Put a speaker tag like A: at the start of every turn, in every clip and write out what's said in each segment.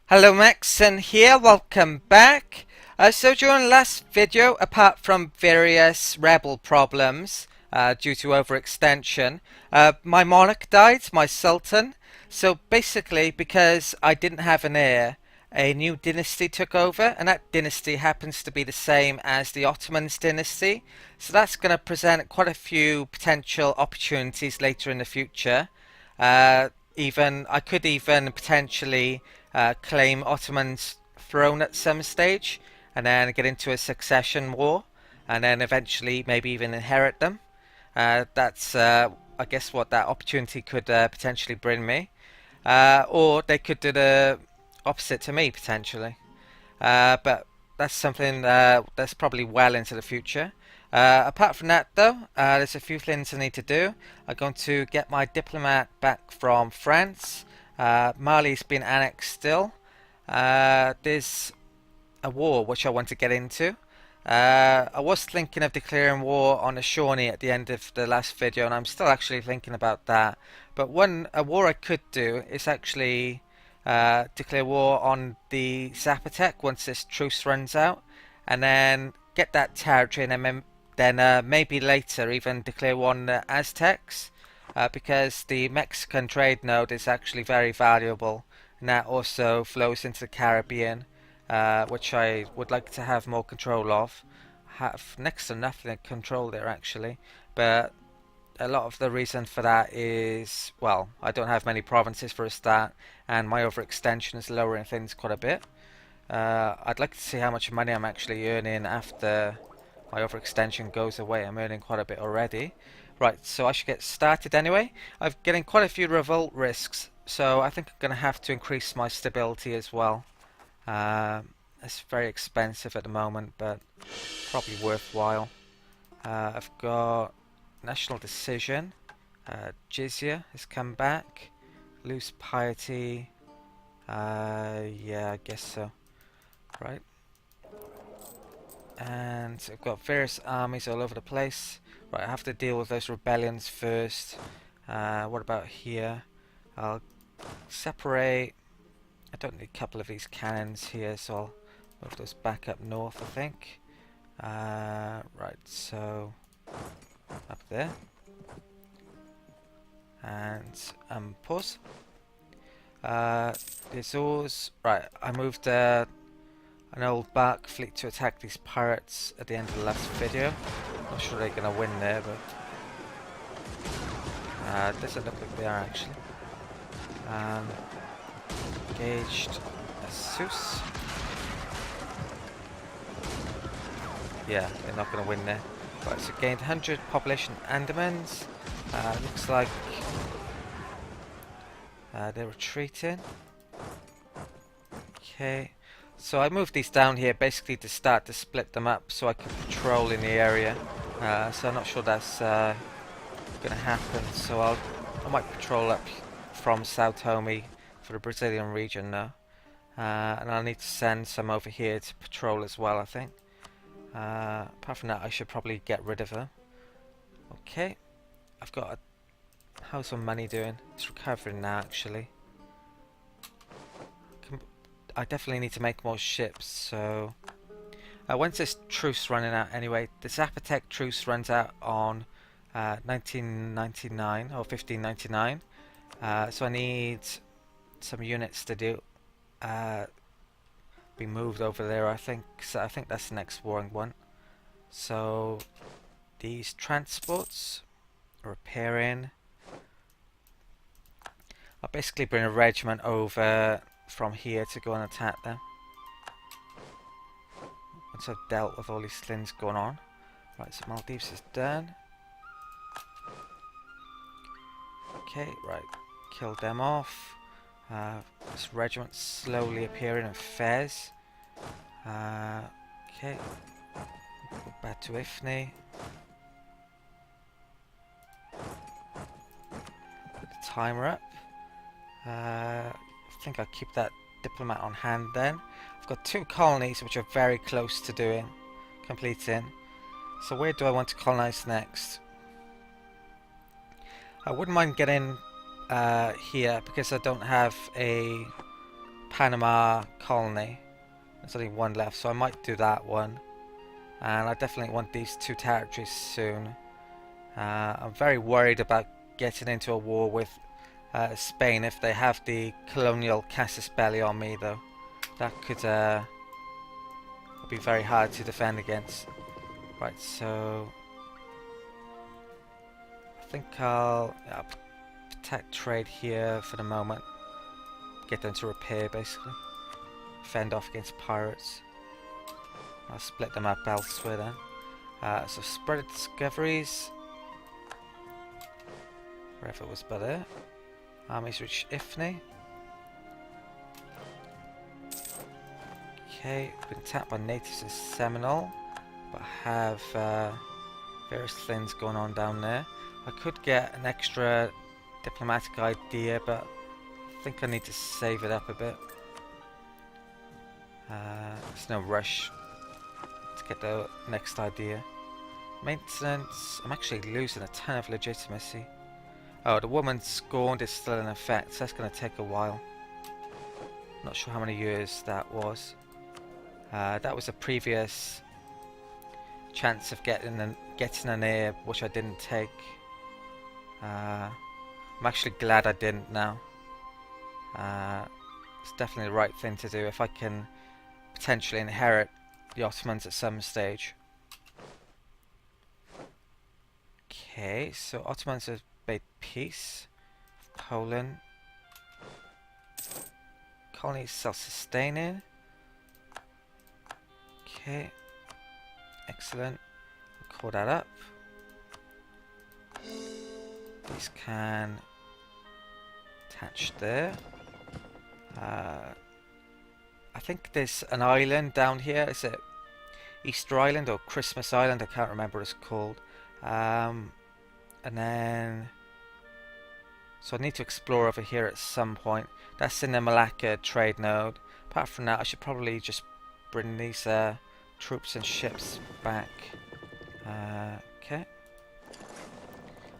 A: Hello Macsen here, welcome back. So during last video, apart from various rebel problems due to overextension, my monarch died, my sultan. So basically, because I didn't have an heir, a new dynasty took over, and that dynasty happens to be the same as the Ottomans dynasty. So that's going to present quite a few potential opportunities later in the future. Even I could even potentially claim Ottoman's throne at some stage, and then get into a succession war, and then eventually maybe even inherit them. That's I guess what that opportunity could potentially bring me, or they could do the opposite to me potentially. But that's something that's probably well into the future. Apart from that, though, there's a few things I need to do. I'm going to get my diplomat back from France. Mali's been annexed still. There's a war which I want to get into. I was thinking of declaring war on a Shawnee at the end of the last video, and I'm still actually thinking about that. But a war I could do is actually declare war on the Zapotec once this truce runs out, and then get that territory, and then maybe later even declare war on the Aztecs, because the Mexican trade node is actually very valuable, and that also flows into the Caribbean, which I would like to have more control of. Have next to nothing control there actually, but a lot of the reason for that is, well, I don't have many provinces for a start, and my overextension is lowering things quite a bit. I'd like to see how much money I'm actually earning after my overextension goes away. I'm earning quite a bit already. Right, so I should get started anyway. I'm getting quite a few revolt risks, so I think I'm going to have to increase my stability as well. It's very expensive at the moment, but probably worthwhile. I've got National Decision, Jizya has come back, Loose Piety, yeah, I guess so, right. And I've got various armies all over the place. Right, I have to deal with those rebellions first. What about here? I'll separate. I don't need a couple of these cannons here, so I'll move those back up north, I think. Right, so up there. And pause. There's always right. I moved an old bark fleet to attack these pirates at the end of the last video. Not sure they're gonna win there, but doesn't look like they are actually. Engaged Asus. Yeah, they're not gonna win there. Right, so gained 100 population Andamans. Looks like they're retreating. Okay, so I moved these down here basically to start to split them up so I can patrol in the area. So I'm not sure that's gonna happen. So I might patrol up from Sao Tome for the Brazilian region now, and I'll need to send some over here to patrol as well, I think. Apart from that, I should probably get rid of her. Okay, I've got how's my money doing? It's recovering now actually. I definitely need to make more ships, so when's this truce running out anyway? The Zapotec truce runs out on 1999 or 1599, so I need some units to be moved over there, I think. So I think that's the next warring one. So these transports repairing. I'll basically bring a regiment over from here to go and attack them once I've dealt with all these things going on. Right, so Maldives is done. Okay, right, kill them off. This regiment slowly appearing in Fez. Okay, go back to Ifni. Put the timer up. I think I'll keep that diplomat on hand then. I've got 2 colonies which are very close to completing. So where do I want to colonize next? I wouldn't mind getting here because I don't have a Panama colony. There's only one left, so I might do that one. And I definitely want these two territories soon. I'm very worried about getting into a war with Spain if they have the colonial casus belli on me, though. That could be very hard to defend against. Right, so I think I'll protect trade here for the moment. Get them to repair, basically. Fend off against pirates. I'll split them up elsewhere then. So spread of discoveries. Wherever it was by there. Armies reach Ifni. Okay, been attacked by natives in Seminole, but I have various things going on down there. I could get an extra diplomatic idea, but I think I need to save it up a bit. There's no rush to get the next idea. Maintenance, I'm actually losing a ton of legitimacy. Oh, the woman scorned is still in effect, so that's going to take a while. Not sure how many years that was. That was a previous chance of getting an heir, which I didn't take. I'm actually glad I didn't now. It's definitely the right thing to do if I can potentially inherit the Ottomans at some stage. Okay, so Ottomans have made peace. Poland. Colony is self-sustaining. Okay, excellent. We'll call that up. These can attach there. I think there's an island down here. Is it Easter Island or Christmas Island? I can't remember what it's called. And then, so I need to explore over here at some point. That's in the Malacca trade node. Apart from that, I should probably just bring these troops and ships back. Okay.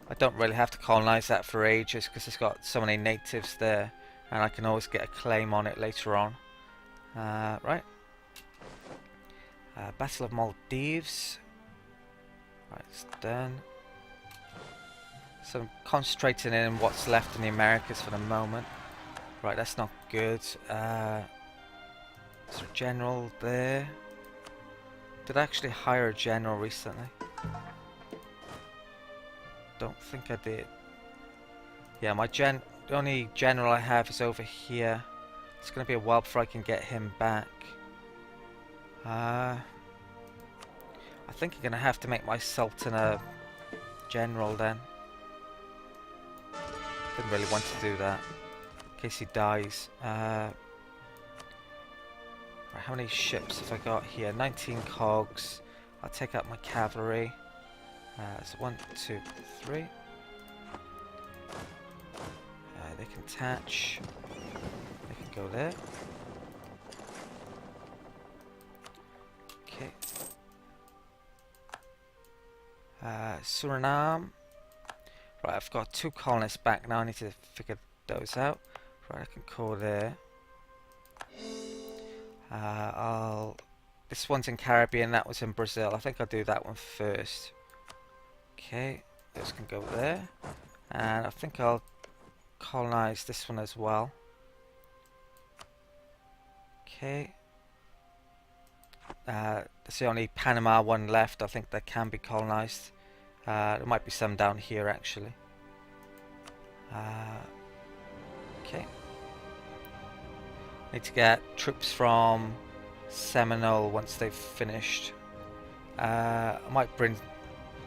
A: I don't really have to colonize that for ages because it's got so many natives there, and I can always get a claim on it later on. Right. Battle of Maldives. Right, it's done. So I'm concentrating in what's left in the Americas for the moment. Right, that's not good. So general there. Did I actually hire a general recently? Don't think I did. Yeah, the only general I have is over here. It's going to be a while before I can get him back. I think I'm going to have to make my Sultan a general then. Didn't really want to do that in case he dies. Right, how many ships have I got here? 19 cogs. I'll take out my cavalry. So 1, 2, 3. They can attach. They can go there. Okay. Suriname. Right, I've got 2 colonists back now. I need to figure those out. Right, I can call there. This one's in Caribbean. That was in Brazil. I think I'll do that one first. Okay, those can go there. And I think I'll colonize this one as well. Okay. That's the only Panama one left. I think that can be colonized. There might be some down here actually. Okay. Need to get troops from Seminole once they've finished. I might bring,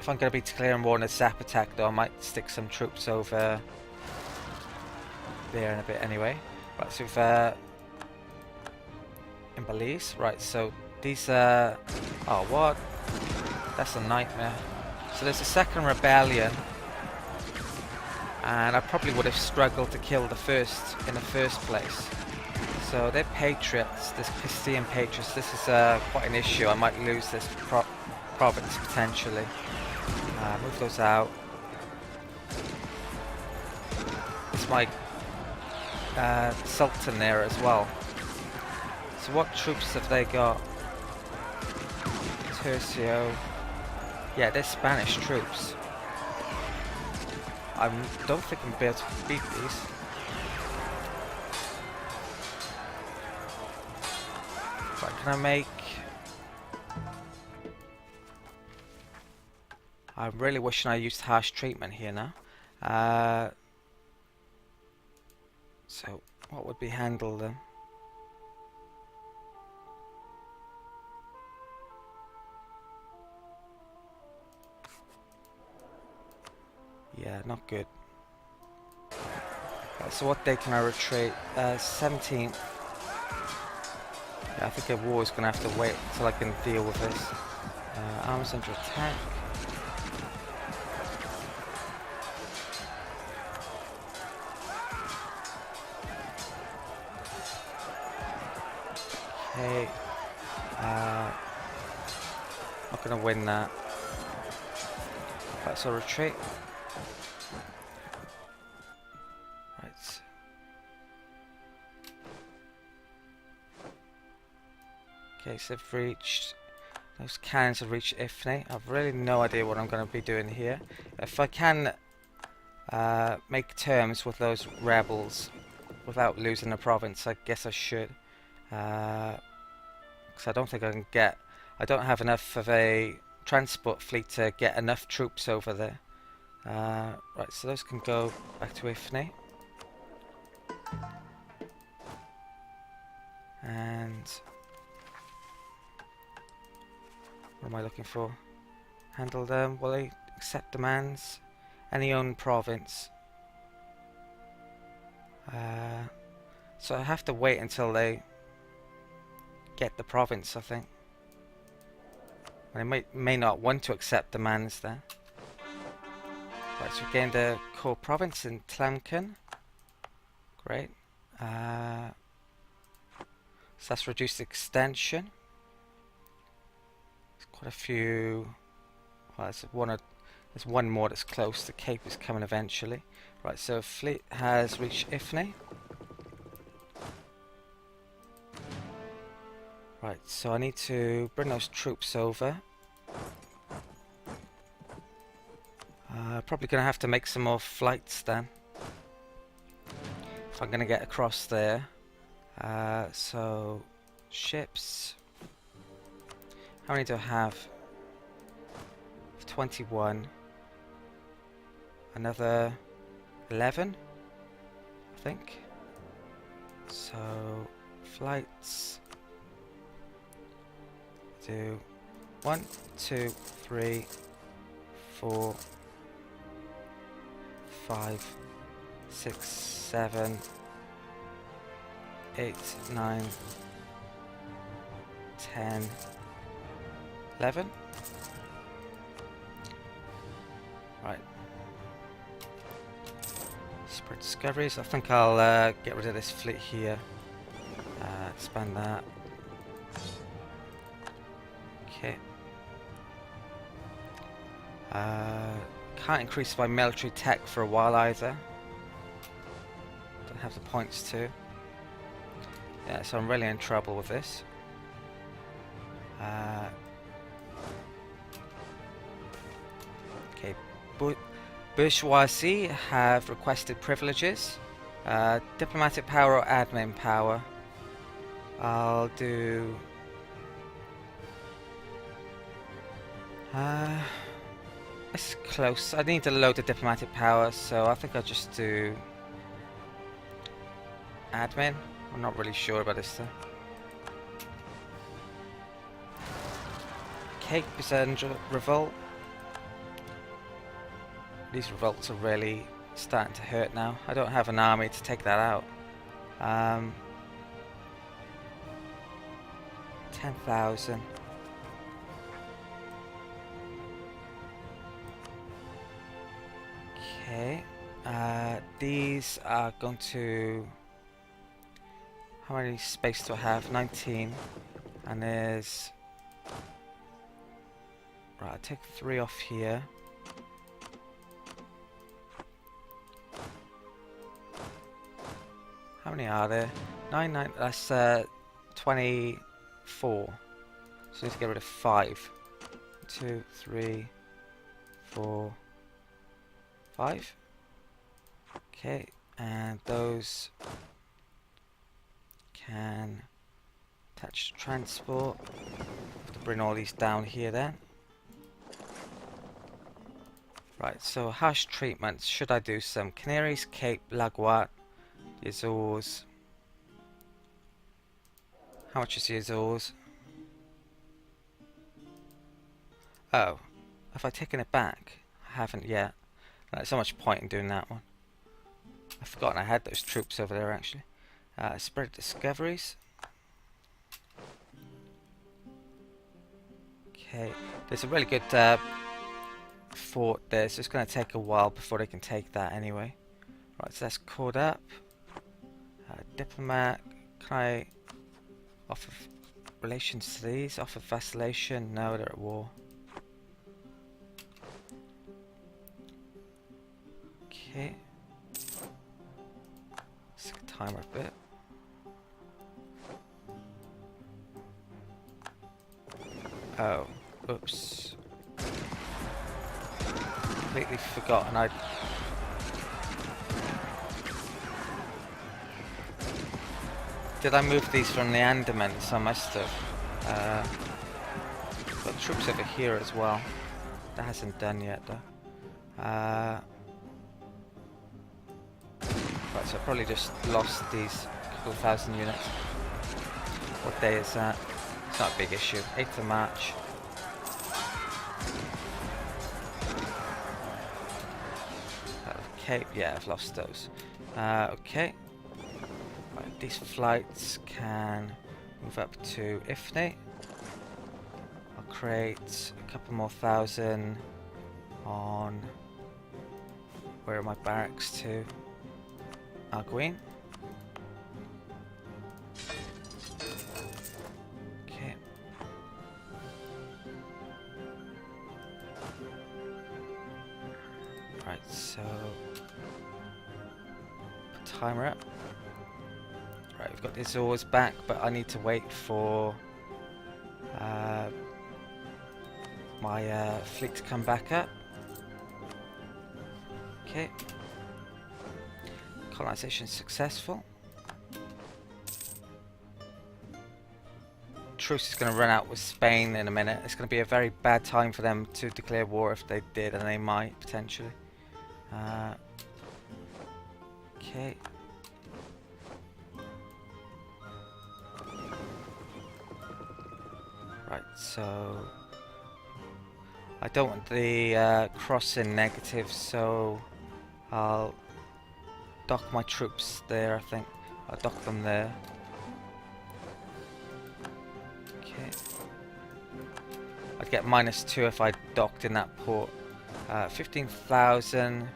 A: if I'm going to be declaring war on a zap attack though, I might stick some troops over there in a bit anyway. Right, so we've in Belize. Right, so these oh what? That's a nightmare. So there's a second rebellion, and I probably would have struggled to kill the first in the first place. So they're patriots, this Castilian patriots. This is quite an issue. I might lose this province potentially. Move those out. It's my Sultan there as well. So what troops have they got? Tercio. Yeah, they're Spanish troops. I don't think I'm going to be able to beat these. Right, can I make... I'm really wishing I used harsh treatment here now. So, what would be handled then? Yeah, not good. Right, so what day can I retreat? 17th. Yeah, I think a war is going to have to wait until I can deal with this. Arms under attack. Okay. Not going to win that. Right, so retreat. Right. Okay, so they've reached... Those cannons have reached Ifni. I've really no idea what I'm going to be doing here. If I can make terms with those rebels without losing the province, I guess I should. Because I don't think I can get... I don't have enough of a transport fleet to get enough troops over there. Right, so those can go back to Ifni. And... what am I looking for? Handle them. Will they accept demands? Any own province. So I have to wait until they get the province, I think. They may not want to accept demands there. Right, so we gained a core province in Tlemcen. Great. So that's reduced extension. There's quite a few. Well, there's one more that's close. The Cape is coming eventually. Right, so fleet has reached Ifni. Right, so I need to bring those troops over. Probably going to have to make some more flights then, if I'm going to get across there. So, ships. How many do I have? 21. Another 11, I think. So, flights. Do 1, 2, 3, 4, 5, 6, 7, 8, 9, 10, 11. Right. Spread discoveries. I think I'll get rid of this fleet here. Expand that. Okay. Can't increase my military tech for a while either. Don't have the points to. Yeah, so I'm really in trouble with this. Okay, bourgeoisie have requested privileges. Diplomatic power or admin power. I'll do... it's close. I need a load of diplomatic power, so I think I'll just do admin. I'm not really sure about this though. Cape is under revolt. These revolts are really starting to hurt now. I don't have an army to take that out. 10,000. Okay, these are going to... How many space do I have? 19. And there's... Right, I'll take 3 off here. How many are there? 9, that's 24. So I need to get rid of 5. 2, 3, 4, 5. Okay, and those can attach to transport. Have to bring all these down here then. Right, so hash treatments. Should I do some Canaries, Cape, Laguat, the Azores? How much is the Azores? Oh, have I taken it back? I haven't yet. There's so much point in doing that one. I've forgotten I had those troops over there actually. Spread discoveries. Okay, there's a really good fort there, so it's going to take a while before they can take that anyway. Right, so that's caught up. Diplomat, can I offer relations to these? Offer vacillation? No, they're at war. Okay. Let's timer a bit. Oh, oops. Completely forgotten Did I move these from the Andamans? I must have. Got troops over here as well. That hasn't done yet though. Right, so I probably just lost these couple of thousand units. What day is that? It's not a big issue. 8th of March. Okay, yeah, I've lost those. Okay. Right, these flights can move up to Ifni. I'll create a couple more thousand on... Where are my barracks to? Arguin. Okay. Right, so timer up. Right, we've got the Azores back, but I need to wait for my fleet to come back up. Okay. Colonization successful. Truce is going to run out with Spain in a minute. It's going to be a very bad time for them to declare war if they did, and they might potentially. Okay. Right, so I don't want the crossing negative, so I'll dock my troops there, I think. I'll dock them there. Okay. I'd get -2 if I docked in that port. 15,000.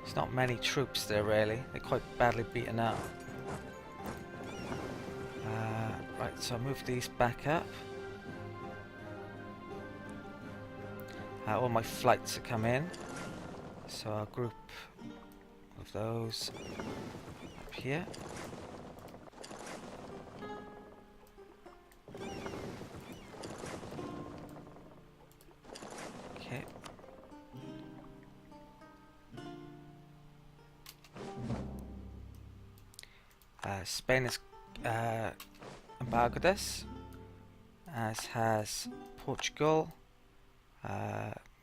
A: It's not many troops there really. They're quite badly beaten up. Right, so I'll move these back up. All my flights are come in. So I'll group of those up here. Okay. Spain has embargoed us, as has Portugal.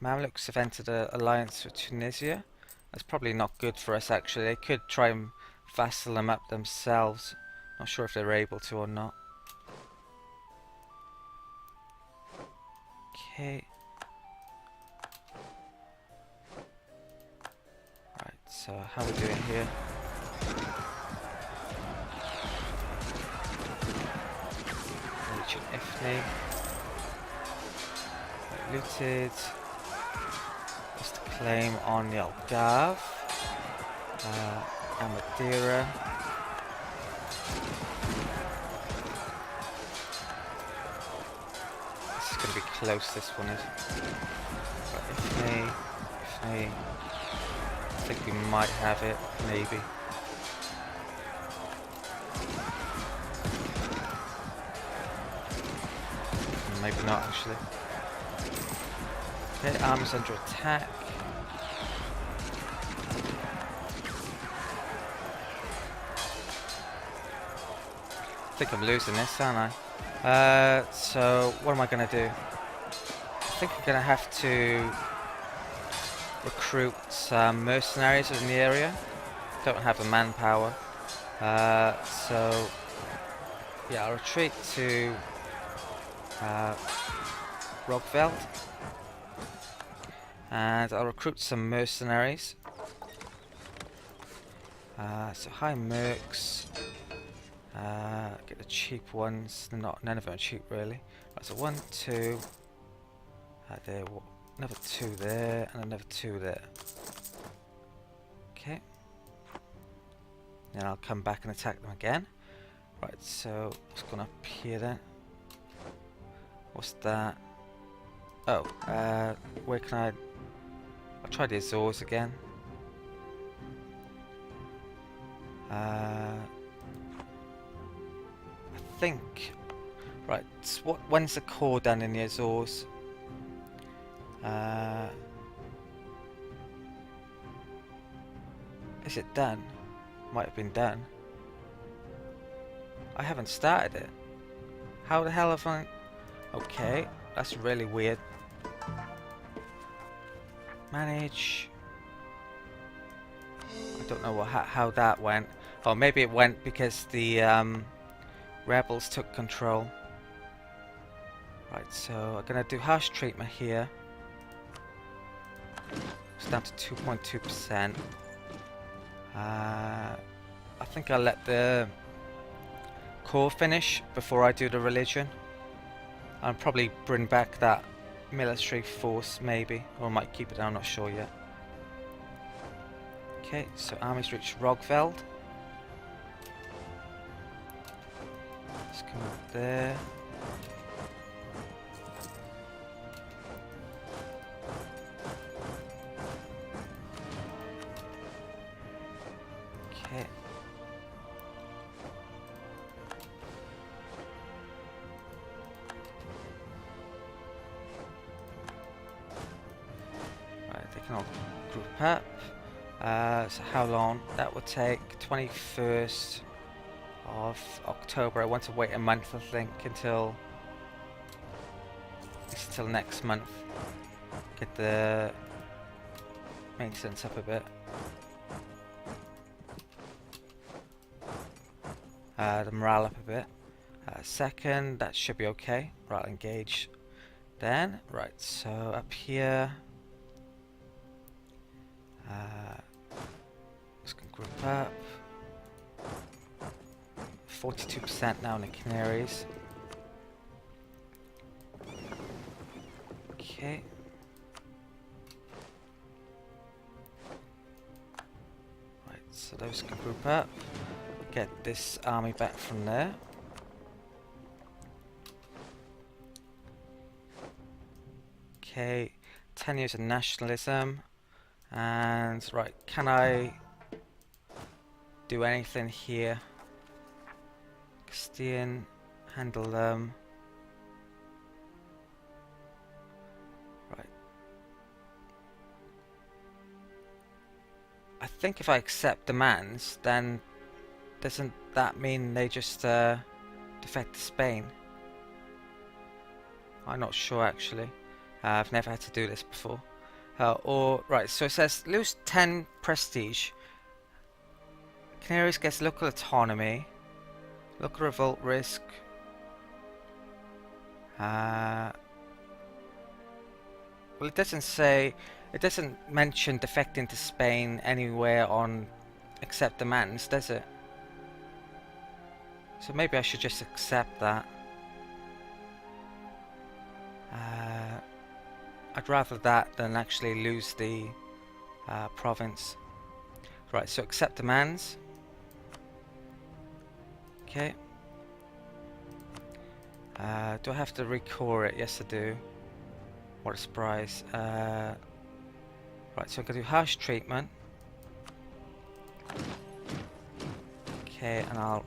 A: Mamluks have entered an alliance with Tunisia. That's probably not good for us actually. They could try and vassal them up themselves. Not sure if they're able to or not. Okay. Right, so how are we doing here? Region Ifni. Looted. Just a claim on the Algarve. Madeira. This is going to be close, this one is. But Ifni. I think we might have it, maybe. maybe not actually. Okay, army's under attack. I think I'm losing this, aren't I? So what am I going to do? I think I'm going to have to recruit some mercenaries in the area. Don't have the manpower. So yeah, I'll retreat to Rockveld. And I'll recruit some mercenaries. So high mercs. Get the cheap ones. None of them are cheap really. Right, so 1, 2. There. Another 2 there, and another 2 there. Okay. Then I'll come back and attack them again. Right. So what's going up here then? What's that? Oh. Where can I? I'll try the Azores again. I think. Right. So when's the core done in the Azores? Is it done? Might have been done. I haven't started it. How the hell have I? Okay, that's really weird. Manage. I don't know how that went. Or maybe it went because the rebels took control. Right, so I'm gonna do harsh treatment here. It's down to 2.2%. I think I'll let the core finish before I do the religion. I'll probably bring back that military force maybe, or I might keep it down, I'm not sure yet. Okay, so armies reach Rogveld. Let's come up there. Okay. Right, they can all group up. So how long? That would take 21st of October. I want to wait a month, I think, until next month. Get the maintenance up a bit. The morale up a bit. Second, that should be okay. Right, engage. Then, right, so up here. Let's group up. 42% now in the Canaries. Okay. Right, so those can group up. Get this army back from there. Okay, 10 years of nationalism. And right, can I do anything here? Castilian, handle them. Right. I think if I accept demands, then doesn't that mean they just defect to Spain? I'm not sure actually. I've never had to do this before. Right, so it says lose 10 prestige. Canaries gets local autonomy. Local revolt risk. Well, it doesn't say. It doesn't mention defecting to Spain anywhere on accept demands, does it? So maybe I should just accept that. I'd rather that than actually lose the province. Right, so accept demands. Okay. Do I have to recore it? Yes, I do. What a surprise. Right, so I'm going to do harsh treatment. Okay, and I'll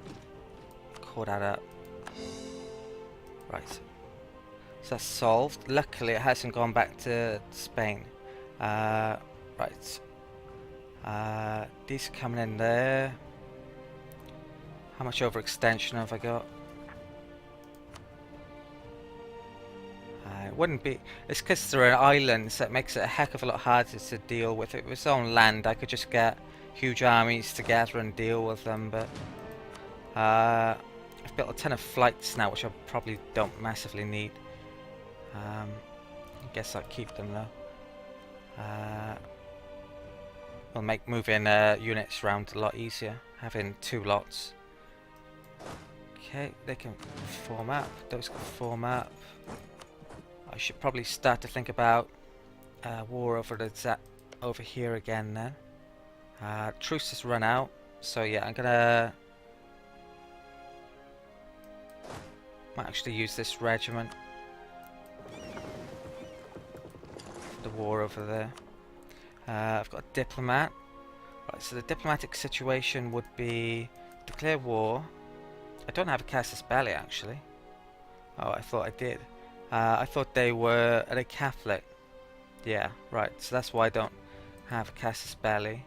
A: core that up. Right. So that's solved. Luckily it hasn't gone back to Spain. Right. These are coming in there. How much overextension have I got? It wouldn't be. It's because they're islands, so it makes it a heck of a lot harder to deal with. If it was on land, I could just get huge armies together and deal with them, but I've built a ton of flights now, which I probably don't massively need. I guess I'll keep them though. Will make moving units around a lot easier, having 2 lots. Okay, they can form up. Those can form up. I should probably start to think about war over here again then. Truce has run out, so yeah, I'm gonna might actually use this regiment for the war over there. I've got a diplomat. Right, so the diplomatic situation would be declare war. I don't have a casus belli actually. Oh, I thought I did. I thought they were a Catholic. Yeah, right. So that's why I don't have a casus belli.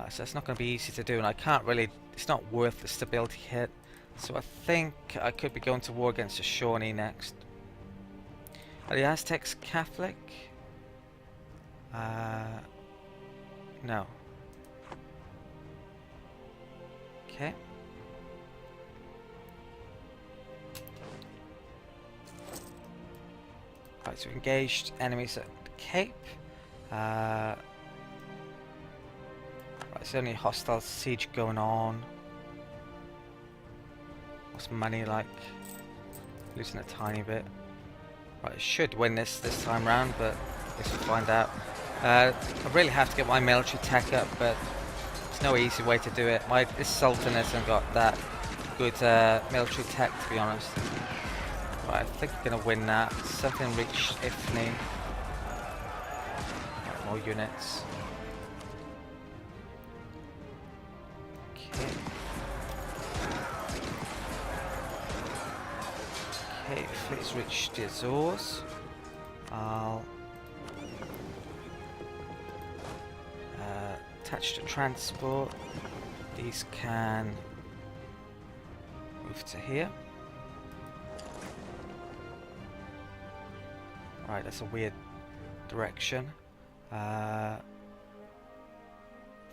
A: So it's not going to be easy to do, and I can't really. It's not worth the stability hit. So I think I could be going to war against the Shawnee next. Are the Aztecs Catholic? No. Okay. Right, so engaged enemies at the Cape. Right, there's only a hostile siege going on. What's money like? Losing a tiny bit. Right, I should win this time round, but I guess we'll find out. I really have to get my military tech up, but there's no easy way to do it. This Sultan hasn't got that good military tech, to be honest. Right, I think we're going to win that. Something reached Ifni. Right, more units. Okay. Okay, fleet's reached the Azores. I'll attach to transport. These can move to here. Right, that's a weird direction. I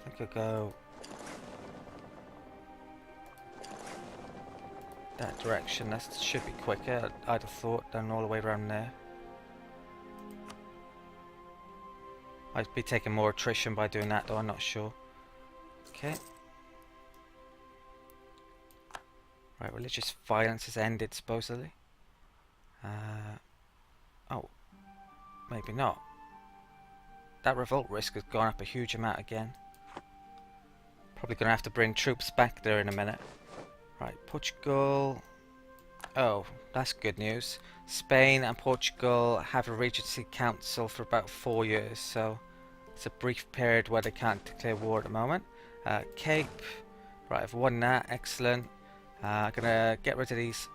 A: think I'll go that direction. That should be quicker, I'd have thought, than all the way around there. I'd be taking more attrition by doing that though, I'm not sure. Okay. Right, religious violence has ended supposedly. Oh. Maybe not. That revolt risk has gone up a huge amount again. Probably going to have to bring troops back there in a minute. Right, Portugal. Oh, that's good news. Spain and Portugal have a Regency Council for about 4 years, so it's a brief period where they can't declare war at the moment. Cape. Right, I've won that. Excellent. I'm going to get rid of these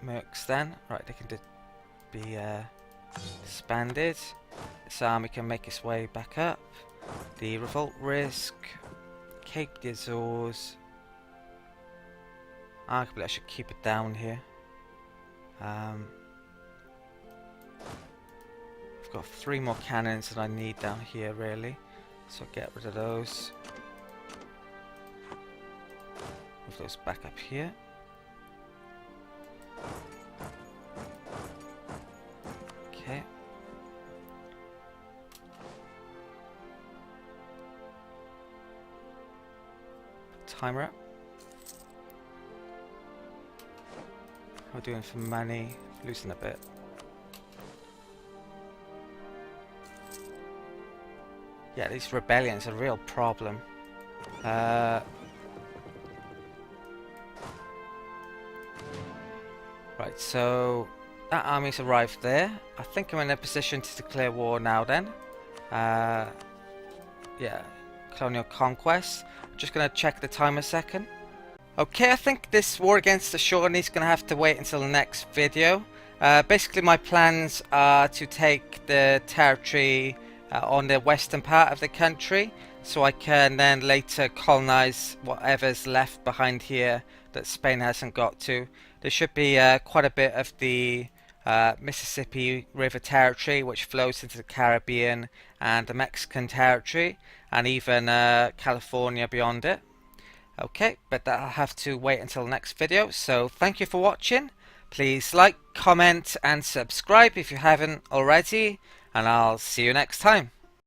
A: mercs then. Right, they can be disbanded. This army can make its way back up. The revolt risk. Cape des Azores. Arguably I should keep it down here. I've got 3 more cannons that I need down here really, so I'll get rid of those. Move those back up here. Okay. Timer up. How are we doing for money? Losing a bit. Yeah, these rebellions are a real problem. Right, so that army's arrived there. I think I'm in a position to declare war now then. Yeah, colonial conquest. Just gonna check the time a second. Okay, I think this war against the Shawnee is going to have to wait until the next video. Basically, my plans are to take the territory on the western part of the country, so I can then later colonize whatever's left behind here that Spain hasn't got to. There should be quite a bit of the Mississippi River territory, which flows into the Caribbean and the Mexican territory, and even California beyond it. Okay, but that'll have to wait until the next video, so thank you for watching. Please like, comment and subscribe if you haven't already, and I'll see you next time.